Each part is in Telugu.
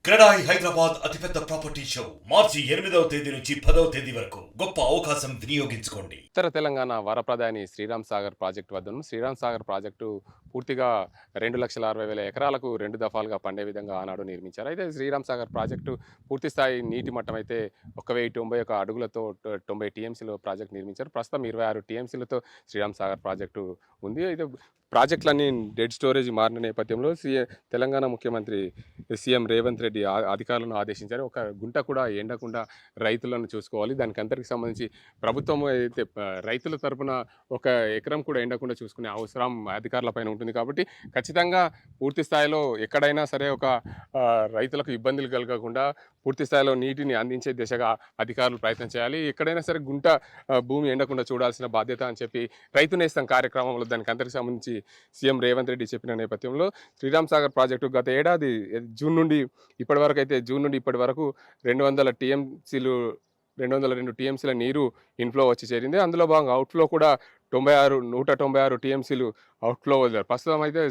క్రెడాయి హైదరాబాద్ అతిపెద్ద ప్రాపర్టీ షో మార్చి 8వ తేదీ నుంచి 10వ తేదీ వరకు గొప్ప అవకాశం వినియోగించుకోండి. ఉత్తర తెలంగాణ వరప్రధాని శ్రీరామ్ సాగర్ ప్రాజెక్టు వద్ద శ్రీరామ్ సాగర్ ప్రాజెక్టు పూర్తిగా 2,60,000 ఎకరాలకు 2 దఫాలుగా పండే విధంగా ఆనాడు నిర్మించారు. అయితే శ్రీరామ్ సాగర్ ప్రాజెక్టు పూర్తి స్థాయి నీటి మట్టం అయితే 1,091 అడుగులతో 90 టీఎంసీలో ప్రాజెక్టు నిర్మించారు. ప్రస్తుతం 26 టీఎంసీలతో శ్రీరామ్ సాగర్ ప్రాజెక్టు ఉంది. అయితే ప్రాజెక్టులన్నీ డెడ్ స్టోరేజ్ మారిన నేపథ్యంలో తెలంగాణ ముఖ్యమంత్రి సీఎం రేవంత్ రెడ్డి అధికారులను ఆదేశించారు. ఒక గుంట కూడా ఎండకుండా రైతులను చూసుకోవాలి. దానికి అందరికి సంబంధించి ప్రభుత్వం అయితే రైతుల తరపున ఒక ఎకరం కూడా ఎండకుండా చూసుకునే అవసరం అధికారులపైన ఉంటుంది. కాబట్టి ఖచ్చితంగా పూర్తి స్థాయిలో ఎక్కడైనా సరే ఒక రైతులకు ఇబ్బందులు కలగకుండా పూర్తి స్థాయిలో నీటిని అందించే దిశగా అధికారులు ప్రయత్నం చేయాలి. ఎక్కడైనా సరే గుంట భూమి ఎండకుండా చూడాల్సిన బాధ్యత అని చెప్పి రైతు నేస్తం కార్యక్రమంలో దానికి అందరికి సంబంధించి సీఎం రేవంత్ రెడ్డి చెప్పిన నేపథ్యంలో శ్రీరామ్ సాగర్ ప్రాజెక్టు గత ఏడాది జూన్ నుండి ఇప్పటి వరకు 202 టీఎంసీల నీరు ఇన్ఫ్లో వచ్చి చేరింది. అందులో భాగంగా అవుట్ఫ్లో కూడా 196 టీఎంసీలు అవుట్ఫ్లో వదిలారు. ప్రస్తుతం అయితే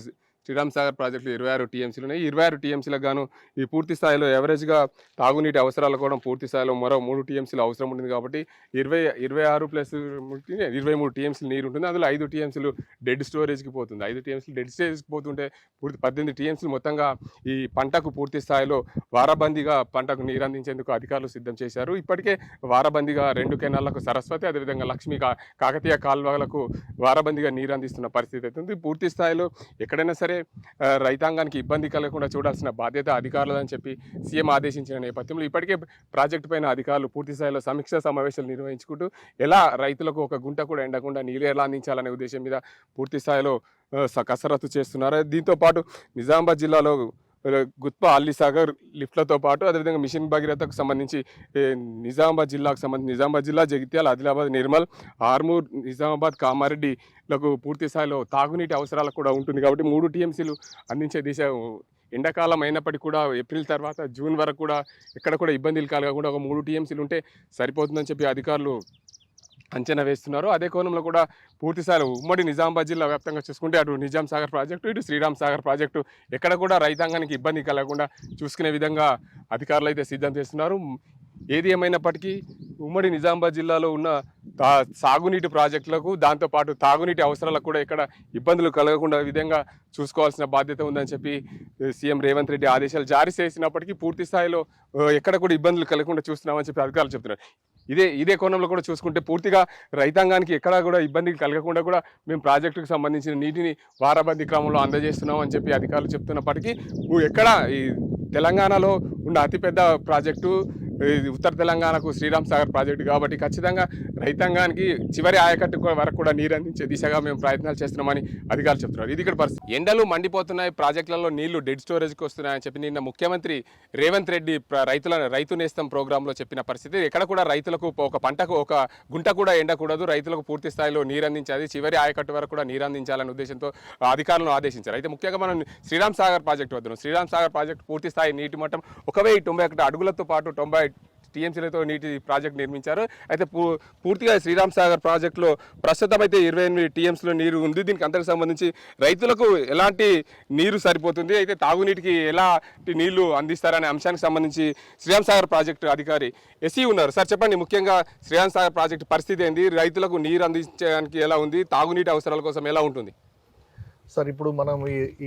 శ్రీరామ్ సాగర్ ప్రాజెక్టులు 26 టీఎంసీలు ఉన్నాయి. 26 టీఎంసీలకు గాను ఈ పూర్తి స్థాయిలో ఎవరేజ్గా తాగునీటి అవసరాలు కూడా పూర్తి స్థాయిలో మరో 3 టీఎంసీలు అవసరం ఉంటుంది. కాబట్టి 26 ప్లస్ 23 టీఎంసీలు నీరు ఉంటుంది. అందులో 5 టీఎంసీలు డెడ్ స్టోరేజ్కి పోతుంది. 5 టీఎంసీలు డెడ్ స్టోరేజ్కి పోతుంటే పూర్తి 18 టీఎంసీలు మొత్తంగా ఈ పంటకు పూర్తి స్థాయిలో వారబందీగా పంటకు నీరు అందించేందుకు అధికారులు సిద్ధం చేశారు. ఇప్పటికే వారబందీగా 2 కెనాళ్లకు సరస్వతి, అదేవిధంగా లక్ష్మీ కాకతీయ కాల్వలకు వారబందీగా నీరు అందిస్తున్న పరిస్థితి అవుతుంది. పూర్తి స్థాయిలో ఎక్కడైనా సరే రైతాంగానికి ఇబ్బంది కలగకుండా చూడాల్సిన బాధ్యత అధికారులని చెప్పి సీఎం ఆదేశించిన నేపథ్యంలో ఇప్పటికే ప్రాజెక్టు పైన అధికారులు పూర్తి స్థాయిలో సమీక్షా సమావేశాలు నిర్వహించుకుంటూ ఎలా రైతులకు ఒక గుంట కూడా ఎండకుండా నీళ్ళు ఎలా అందించాలనే ఉద్దేశం మీద పూర్తి స్థాయిలో కసరత్తు చేస్తున్నారు. దీంతో పాటు నిజామాబాద్ జిల్లాలో గుత్ప అల్లిసాగర్ లిఫ్ట్లతో పాటు అదేవిధంగా మిషన్ భగీరథకు సంబంధించి నిజామాబాద్ జిల్లా, జగిత్యాల, ఆదిలాబాద్, నిర్మల్, ఆర్మూర్, నిజామాబాద్, కామారెడ్డిలకు పూర్తి స్థాయిలో తాగునీటి అవసరాలకు కూడా ఉంటుంది. కాబట్టి 3 టీఎంసీలు అందించే దిశ ఎండాకాలం అయినప్పటికీ కూడా ఏప్రిల్ తర్వాత జూన్ వరకు కూడా ఎక్కడ కూడా ఇబ్బందులు కలగకుండా ఒక 3 టీఎంసీలు ఉంటే సరిపోతుందని చెప్పి అధికారులు అంచనా వేస్తున్నారు. అదే కోణంలో కూడా పూర్తి స్థాయిలో ఉమ్మడి నిజామాబాద్ జిల్లా వ్యాప్తంగా చూసుకుంటే అటు నిజాం సాగర్ ప్రాజెక్టు, ఇటు శ్రీరామ్ సాగర్ ప్రాజెక్టు ఎక్కడ కూడా రైతాంగానికి ఇబ్బంది కలగకుండా చూసుకునే విధంగా అధికారులు అయితే సిద్ధం చేస్తున్నారు. ఏది ఏమైనప్పటికీ ఉమ్మడి నిజామాబాద్ జిల్లాలో ఉన్న సాగునీటి ప్రాజెక్టులకు దాంతోపాటు తాగునీటి అవసరాలకు కూడా ఇక్కడ ఇబ్బందులు కలగకుండా విధంగా చూసుకోవాల్సిన బాధ్యత ఉందని చెప్పి సీఎం రేవంత్ రెడ్డి ఆదేశాలు జారీ చేసినప్పటికీ పూర్తి స్థాయిలో ఎక్కడ కూడా ఇబ్బందులు కలగకుండా చూస్తున్నామని చెప్పి అధికారులు చెప్తున్నారు. ఇదే కోణంలో కూడా చూసుకుంటే పూర్తిగా రైతాంగానికి ఎక్కడా కూడా ఇబ్బంది కలగకుండా కూడా మేము ప్రాజెక్టుకు సంబంధించిన నీటిని వారబందీ క్రమంలో అందజేస్తున్నాం అని చెప్పి అధికారులు చెప్తున్నప్పటికీ ఎక్కడ ఈ తెలంగాణలో ఉన్న అతిపెద్ద ప్రాజెక్టు ఉత్తర తెలంగాణకు శ్రీరామ్ సాగర్ ప్రాజెక్టు కాబట్టి ఖచ్చితంగా రైతాంగానికి చివరి ఆయకట్టు వరకు కూడా నీరు అందించే దిశగా మేము ప్రయత్నాలు చేస్తున్నామని అధికారులు చెప్తున్నారు. ఇది ఇక్కడ పరిస్థితి. ఎండలు మండిపోతున్నాయి, ప్రాజెక్టులలో నీళ్లు డెడ్ స్టోరేజ్కి వస్తున్నాయని చెప్పి నిన్న ముఖ్యమంత్రి రేవంత్ రెడ్డి రైతు నేస్తం ప్రోగ్రాంలో చెప్పిన పరిస్థితి. ఎక్కడ కూడా రైతులకు ఒక పంటకు ఒక గుంట కూడా ఎండకూడదు, రైతులకు పూర్తి స్థాయిలో నీరు అందించాలి, చివరి ఆయకట్టు వరకు కూడా నీరు అందించాలనే ఉద్దేశంతో అధికారులను ఆదేశించారు. అయితే ముఖ్యంగా మనం శ్రీరామ్ సాగర్ ప్రాజెక్టు వద్ద శ్రీరామ్ సాగర్ ప్రాజెక్టు పూర్తి స్థాయి నీటి మట్టం 1,091 అడుగులతో పాటు 90 టీఎంసీలతో నీటి ప్రాజెక్టు నిర్మించారు. అయితే పూర్తిగా శ్రీరామ్ సాగర్ ప్రాజెక్టులో ప్రస్తుతం అయితే 28 టీఎంసీలో నీరు ఉంది. దీనికి అందరికి సంబంధించి రైతులకు ఎలాంటి నీరు సరిపోతుంది, అయితే తాగునీటికి ఎలాంటి నీళ్లు అందిస్తారనే అంశానికి సంబంధించి శ్రీరామ్ సాగర్ ప్రాజెక్టు అధికారి ఎస్సీ ఉన్నారు. సార్ చెప్పండి, ముఖ్యంగా శ్రీరామ్ సాగర్ ప్రాజెక్టు పరిస్థితి ఏంది, రైతులకు నీరు అందించడానికి ఎలా ఉంది, తాగునీటి అవసరాల కోసం ఎలా ఉంటుంది? సార్ ఇప్పుడు మనం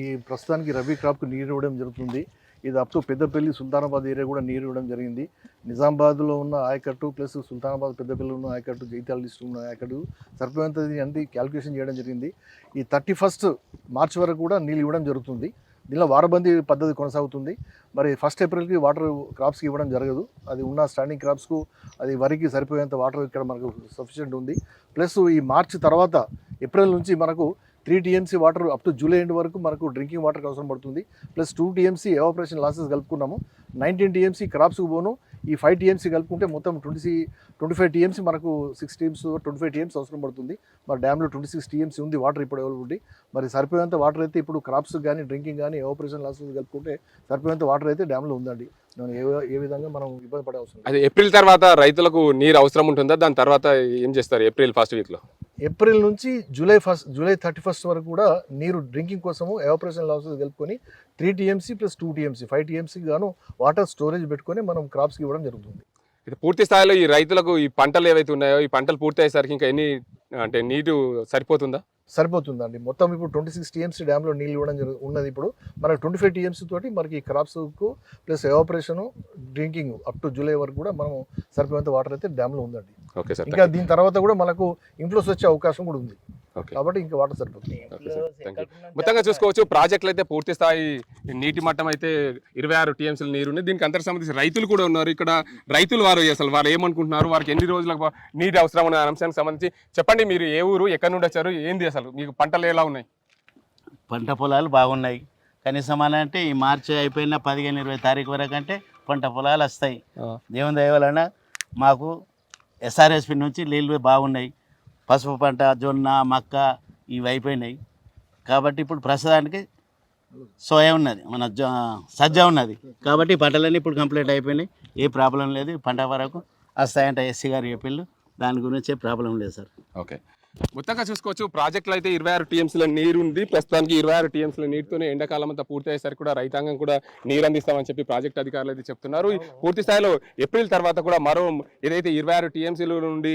ఈ ప్రస్తుతానికి రబీ క్రాప్కు నీరు ఇవ్వడం జరుగుతుంది. ఇది up to Peddapalli, Sultanabad area కూడా నీరు ఇవ్వడం జరిగింది. నిజామాబాద్లో ఉన్న ఆయకట్టు ప్లస్ సుల్తానాబాద్, పెద్దపల్లి ఉన్న ఆయకట్టు, జగిత్యాల డిస్ట్రిక్ట్ ఉన్న ఆయకట్టు సరిపోయేంతది అంటే క్యాల్కులేషన్ చేయడం జరిగింది. ఈ 31 మార్చ్ వరకు కూడా నీళ్ళు ఇవ్వడం జరుగుతుంది. దీనిలో వారబందీ పద్ధతి కొనసాగుతుంది. మరి 1 ఏప్రిల్కి వాటర్ క్రాప్స్కి ఇవ్వడం జరగదు. అది ఉన్న స్టాండింగ్ క్రాప్స్కు అది వరికి సరిపోయేంత వాటర్ ఇక్కడ మనకు సఫిషియెంట్ ఉంది. ప్లస్ ఈ మార్చి తర్వాత ఏప్రిల్ నుంచి మనకు 3 TMC water up to July end వరకు మనకు డ్రింకింగ్ వాటర్కి అవసరం పడుతుంది. ప్లస్ 2 టీఎంసీ ఎవాపరేషన్ లాసెస్ కలుపుకున్నాము. 19 టీఎంసీ క్రాప్స్కి పోను. ఈ 5 టీఎంసీ కలుపుకుంటే మొత్తం 25 టీఎంసీ మనకు 6 టీమ్స్ 25 టీఎంసీ అవసరం పడుతుంది. మరి డ్యామ్లో 26 టీఎంసీ ఉంది వాటర్ ఇప్పుడు అవైలబిలిటీ. మరి సరిపోయేంత వాటర్ అయితే ఇప్పుడు క్రాప్స్ కానీ డ్రింకింగ్ కానీ ఎవాపరేషన్ లాసెస్ కలుపుకుంటే సరిపోయేంత వాటర్ అయితే డ్యామ్లో ఉందండి. ఏ విధంగా మనం ఇబ్బంది పడే అవసరం. అదే ఏప్రిల్ తర్వాత రైతులకు నీరు అవసరం ఉంటుందా, దాని తర్వాత ఏం చేస్తారు ఏప్రిల్ 1st వీక్లో? ఏప్రిల్ నుంచి జూలై 31 వరకు కూడా నీరు డ్రింకింగ్ కోసము ఎవాపరేషన్ లాసెస్ కలుపుకొని 3 TMC ప్లస్ 2 TMC 5 TMC గాను వాటర్ స్టోరేజ్ పెట్టుకొని మనం క్రాప్స్కి ఇవ్వడం జరుగుతుంది. ఇది పూర్తి స్థాయిలో ఈ రైతులకు ఈ పంటలు ఏవైతే ఉన్నాయో ఈ పంటలు పూర్తి అయ్యేసరికి ఇంకా ఎన్ని అంటే నీరు సరిపోతుందా? సరిపోతుందండి. మొత్తం ఇప్పుడు 26 TMC డ్యామ్లో నీళ్ళు ఇవ్వడం ఉన్నది. ఇప్పుడు మనకు 25 TMC తోటి మనకి క్రాప్స్కు plus evaporation drinking up to July వరకు కూడా మనం సరిపోయేంత వాటర్ అయితే డ్యామ్లో ఉందండి. Okay sir. ఇంకా దీని తర్వాత కూడా మనకు ఇన్ఫ్లోస్ వచ్చే అవకాశం కూడా ఉంది. ఓకే. కాబట్టి ఇంకా వాటర్ సరిపోతుంది. Okay sir, thank you. మొత్తంగా చూసుకోవచ్చు ప్రాజెక్టులు అయితే పూర్తి స్థాయి నీటి మట్టం అయితే 26 TMCల నీరు ఉంది. దీనికి అంతకు సంబంధించి రైతులు కూడా ఉన్నారు ఇక్కడ. రైతులు అసలు వారు ఏమనుకుంటున్నారు, వారికి ఎన్ని రోజులకు నీటి అవసరం అనే అంశానికి సంబంధించి చెప్పండి. మీరు ఏ ఊరు, ఎక్కడి నుండి వచ్చారు, ఏంది అసలు మీకు పంటలు ఎలా ఉన్నాయి? పంట పొలాలు బాగున్నాయి. కనీసం అని అంటే ఈ మార్చి అయిపోయిన 15-20 తారీఖు వరకు అంటే పంట పొలాలు వస్తాయి. దేవుని దయ వలన మాకు SRSP నుంచి నీళ్ళు బాగున్నాయి. పసుపు పంట, జొన్న, మక్క ఇవి అయిపోయినాయి. కాబట్టి ఇప్పుడు ప్రస్తుతానికి సోయా ఉన్నది, మన సజ్జ ఉన్నది. కాబట్టి పంటలన్నీ ఇప్పుడు కంప్లీట్ అయిపోయినాయి. ఏ ప్రాబ్లం లేదు. పంట వరకు వస్తాయంట ఎస్సీ గారు చెప్పిళ్ళు. దాని గురించి ప్రాబ్లం లేదు సార్. ఓకే. మొత్తంగా చూసుకోవచ్చు ప్రాజెక్టులు అయితే 26 TMCల నీరు ఉంది. ప్రస్తుతానికి 26 TMCల నీటితోనే ఎండాకాలం అంతా పూర్తి అయ్యేసరికి కూడా రైతాంగం కూడా నీరు అందిస్తామని చెప్పి ప్రాజెక్ట్ అధికారులు అయితే చెప్తున్నారు. పూర్తి స్థాయిలో ఏప్రిల్ తర్వాత కూడా మరో ఏదైతే 26 TMCల నుండి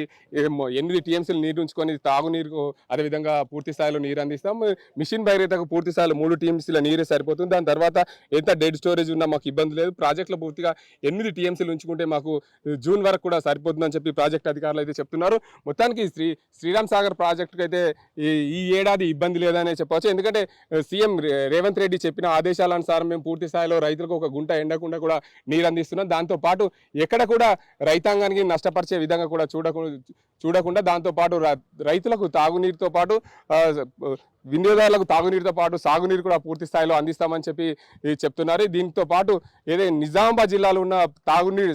8 TMCలు నీరు ఉంచుకొని తాగునీరు అదేవిధంగా పూర్తి స్థాయిలో నీరు అందిస్తాం. మిషన్ భగీరథకు పూర్తి స్థాయిలో 3 TMCల నీరే సరిపోతుంది. దాని తర్వాత ఎంత డెడ్ స్టోరేజ్ ఉన్నా మాకు ఇబ్బంది లేదు. ప్రాజెక్టులో పూర్తిగా 8 TMCలు ఉంచుకుంటే మాకు జూన్ వరకు కూడా సరిపోతుందని చెప్పి ప్రాజెక్ట్ అధికారులు అయితే చెప్తున్నారు. మొత్తానికి శ్రీరామ్ సాగర్ ప్రాజెక్టుకి అయితే ఈ ఏడాది ఇబ్బంది లేదనే చెప్పవచ్చు. ఎందుకంటే సీఎం రేవంత్ రెడ్డి చెప్పిన ఆదేశాలనుసారం మేము పూర్తి స్థాయిలో రైతులకు ఒక గుంట ఎండకుండా కూడా నీరు అందిస్తున్నాం. దాంతోపాటు ఎక్కడ కూడా రైతాంగానికి నష్టపరిచే విధంగా కూడా చూడకుండా దాంతోపాటు రైతులకు తాగునీరుతో పాటు వినియోగదారులకు తాగునీరుతో పాటు సాగునీరు కూడా పూర్తి స్థాయిలో అందిస్తామని చెప్పి చెప్తున్నారు. దీంతో పాటు ఏదైతే నిజామాబాద్ జిల్లాలో ఉన్న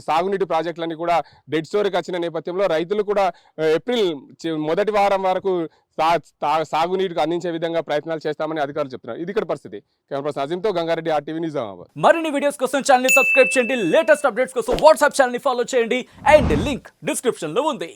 సాగునీటి ప్రాజెక్టులన్నీ కూడా డెడ్ స్టోరీకి వచ్చిన నేపథ్యంలో రైతులు కూడా ఏప్రిల్ మొదటి వారం వరకు సాగునీరుకు అందించే విధంగా ప్రయత్నాలు చేస్తామని అధికారులు చెప్తున్నారు. ఇది ఇక్కడ పరిస్థితి. కెమెరా పర్సన్ అజీంతో గంగారెడ్డి, RTV నిజామాబాద్. మరిన్ని వీడియోస్ కోసం ఛానల్ ని సబ్స్క్రైబ్ చేయండి. లేటెస్ట్ అప్డేట్స్ కోసం వాట్సాప్ ఛానల్ ని ఫాలో చేయండి. అండ్ లింక్ డిస్క్రిప్షన్ లో ఉంది.